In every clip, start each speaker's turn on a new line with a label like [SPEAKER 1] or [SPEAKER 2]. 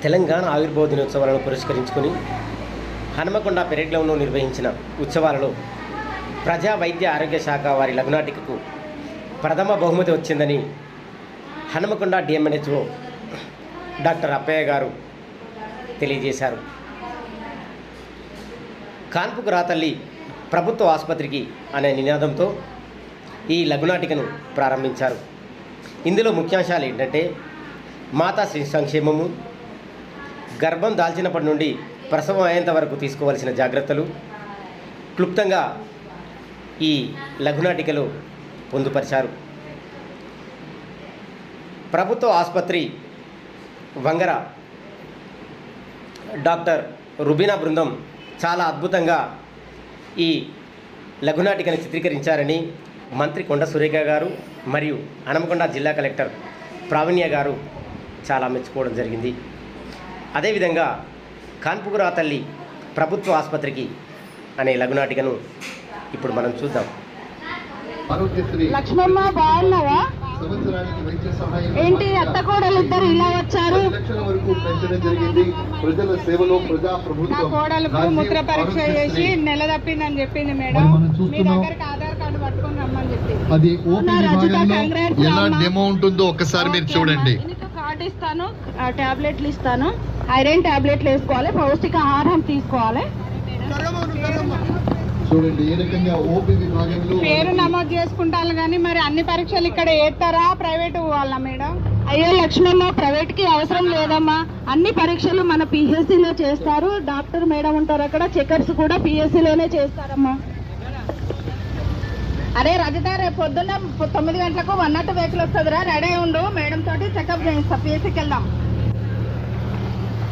[SPEAKER 1] తెలంగాణ ఆవిర్భావ దినోత్సవాలను పురస్కరించుకొని హనుమకొండ పెరేడ్ గ్రౌండ్లో నిర్వహించిన ఉత్సవాలలో ప్రజా వైద్య ఆరోగ్య శాఖ వారి లఘునాటికకు ప్రథమ బహుమతి వచ్చిందని హనుమకొండ డిఎంఎన్హెచ్ఓ డాక్టర్ అప్పయ్య గారు తెలియజేశారు. కాన్పుకు రాతల్లి ప్రభుత్వ ఆసుపత్రికి అనే నినాదంతో ఈ లఘునాటికను ప్రారంభించారు. ఇందులో ముఖ్యాంశాలు ఏంటంటే మాతా శిశు సంక్షేమము, గర్భం దాల్చినప్పటి నుండి ప్రసవం అయ్యేంత వరకు తీసుకోవాల్సిన జాగ్రత్తలు క్లుప్తంగా ఈ లఘునాటికలో పొందుపరిచారు. ప్రభుత్వ ఆసుపత్రి వంగర డాక్టర్ రుబీనా బృందం చాలా అద్భుతంగా ఈ లఘునాటికను చిత్రీకరించారని మంత్రి కొండ సురేఖ గారు మరియు హనుమకొండ జిల్లా కలెక్టర్ ప్రావీణ్య గారు చాలా మెచ్చుకోవడం జరిగింది. అదేవిధంగా కాన్పుకు రాతల్లి ప్రభుత్వ ఆసుపత్రికి అనే లఘునాటికను ఇప్పుడు మనం చూద్దాం.
[SPEAKER 2] లక్ష్మమ్మ బాగున్నావా? ఏంటి అత్త కోడలు ఇద్దరు ఇలా వచ్చారు?
[SPEAKER 3] ప్రజల సేవలో ప్రజా
[SPEAKER 2] నా కోడలకు మూత్ర పరీక్ష చేసి నెల తప్పిందని చెప్పింది మేడం. మీ దగ్గరికి ఆధార్ కార్డు పట్టుకొని రమ్మని చెప్పింది.
[SPEAKER 3] అది ఎలా డెమో ఉంటుందో ఒక్కసారి మీరు చూడండి.
[SPEAKER 2] కార్డు ఇస్తాను, టాబ్లెట్లు ఇస్తాను. ఐరన్ టాబ్లెట్లు వేసుకోవాలి, పౌష్టికాహారం తీసుకోవాలి.
[SPEAKER 3] చూడండి ఏ రకంగా ఓపీ విభాగంలో
[SPEAKER 2] పేరు నమోదు చేసుకుంటాను. కానీ మరి అన్ని పరీక్షలు ఇక్కడ ఏస్తారా, ప్రైవేట్ వాళ్ళ మేడం? అయ్యో లక్ష్మమ్మ, ప్రైవేట్ కి అవసరం లేదమ్మా. అన్ని పరీక్షలు మన పిహెచ్సిలో చేస్తారు. డాక్టర్ మేడం ఉంటారు అక్కడ, చెకర్స్ కూడా పిహెచ్సిలోనే చేస్తారమ్మా. అరే రజిత, రేపు పొద్దున్న 9 గంటలకు 102 వెహికల్ వస్తుందిరా, రెడీ ఉండు. మేడం తోటి చెకప్ చేయిస్తా, పిహెచ్సికి వెళ్దాం.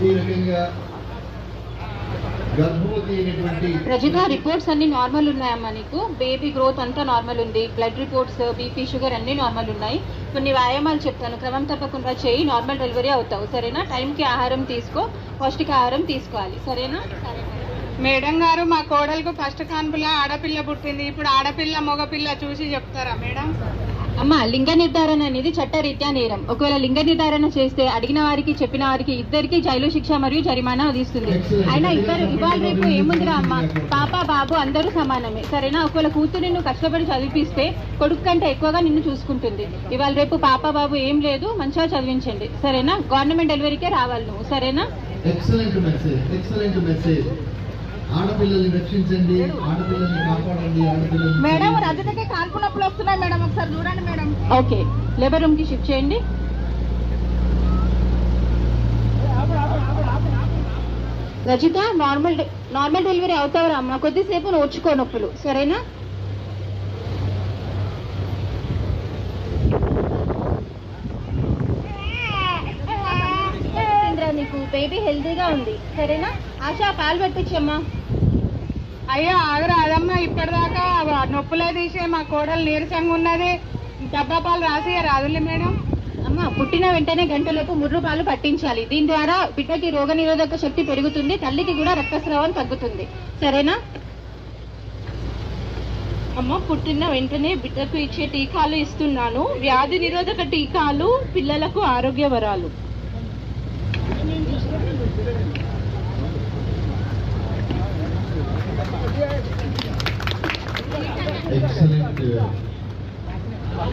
[SPEAKER 3] ఈ రకంగా
[SPEAKER 4] రజిత, రిపోర్ట్స్ అన్ని నార్మల్ ఉన్నాయమ్మా. నీకు బేబీ గ్రోత్ అంతా నార్మల్ ఉంది. బ్లడ్ రిపోర్ట్స్, బీపీ, షుగర్ అన్ని నార్మల్ ఉన్నాయి. కొన్ని వ్యాయామాలు చెప్తాను, క్రమం తప్పకుండా చేయి. నార్మల్ డెలివరీ అవుతావు, సరేనా? టైంకి ఆహారం తీసుకో, పౌష్టికాహారం తీసుకోవాలి, సరేనా?
[SPEAKER 2] మేడం గారు, మా కోడలకు ఫస్ట్ కాన్పుల ఆడపిల్ల పుట్టింది. ఇప్పుడు ఆడపిల్ల మగపిల్ల చూసి చెప్తారా మేడం?
[SPEAKER 4] అమ్మా, లింగ నిర్ధారణ అనేది చట్టరీత్యా నేరం. ఒకవేళ లింగ నిర్ధారణ చేస్తే అడిగిన వారికి, చెప్పిన వారికి ఇద్దరికి జైలు శిక్ష మరియు జరిమానా విధిస్తుంది. అయినా ఇవాళ రేపు ఏముందిరా అమ్మా, పాప బాబు అందరూ సమానమే, సరేనా? ఒకవేళ కూతురు నిన్ను కష్టపడి చదివిపిస్తే కొడుకు కంటే ఎక్కువగా నిన్ను చూసుకుంటుంది. ఇవాళ రేపు పాప బాబు ఏం లేదు, మంచిగా చదివించండి, సరేనా? గవర్నమెంట్ డెలివరీకే రావాలి నువ్వు, సరేనా?
[SPEAKER 3] Excellent message, excellent message. ఆడపిల్లల్ని రక్షించండి, ఆడపిల్లల్ని కాపాడండి, ఆడపిల్లల్ని.
[SPEAKER 2] మేడం, రజతకి కాన్పు నొప్పులు వస్తున్నాయి మేడం, ఒకసారి చూడండి మేడం.
[SPEAKER 4] ఓకే, లేబర్ రూమ్ కి షిఫ్ట్ చేయండి. రజిత, నార్మల్ డెలివరీ అవుతావురా అమ్మ, కొద్దిసేపు ఓర్చుకో నొప్పులు, సరేనా? నీకు బేబీ హెల్తీగా ఉంది, సరేనా? ఆశా, పాలు పట్టించమ్మా.
[SPEAKER 2] అయ్యో ఆగరా అదమ్మా, ఇప్పటిదాకా నొప్పులే తీసే మా కోడలు నీరసంగా ఉన్నది. డబ్బా పాలు రాసి రాదులే మేడం.
[SPEAKER 4] అమ్మ, పుట్టిన వెంటనే గంటలోపు ముర్రు పాలు పట్టించాలి. దీని ద్వారా బిడ్డకి రోగ నిరోధక శక్తి పెరుగుతుంది, తల్లికి కూడా రక్తస్రావం తగ్గుతుంది, సరేనా? అమ్మ, పుట్టిన వెంటనే బిడ్డకు ఇచ్చే టీకాలు ఇస్తున్నాను. వ్యాధి నిరోధక టీకాలు, పిల్లలకు ఆరోగ్య వరాలు.
[SPEAKER 3] Excellent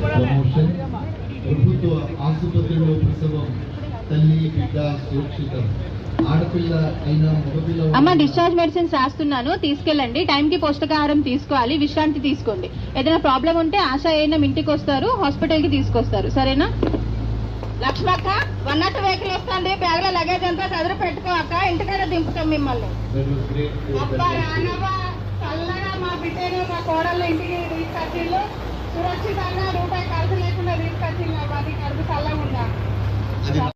[SPEAKER 3] promotion. ప్రభుత్వ ఆసుపత్రిలో ప్రసవం, తల్లి బిడ్డ సురక్షితం. ఆడపిల్ల అయినా మగపిల్ల.
[SPEAKER 4] అమ్మ, డిశ్చార్జ్ మెడిసిన్స్ రాస్తున్నాను, తీసుకెళ్ళండి. టైంకి పౌష్టికాహారం తీసుకోవాలి, విశ్రాంతి తీసుకోండి. ఏదైనా ప్రాబ్లం ఉంటే ఆశా ఏఎన్ఎం ఇంటికి వస్తారు, హాస్పిటల్ కి తీసుకొస్తారు, సరేనా?
[SPEAKER 2] లక్ష్మక్క, 102 వెహికల్ వస్తుంది. బ్యాగ్ లో లగేజ్ అంతా చదువు పెట్టుకో అక్క, ఇంటికైనా దింపుతాం మిమ్మల్ని. అబ్బా రానవా, చల్లగా మా బిడ్డను మా కోడళ్ళు ఇంటికి తీసుకొచ్చిళ్ళు. సురక్షితంగా రూపాయి ఖర్చు లేకుండా తీసుకొచ్చిళ్ళు. అది కడుపు చల్లగా ఉందా?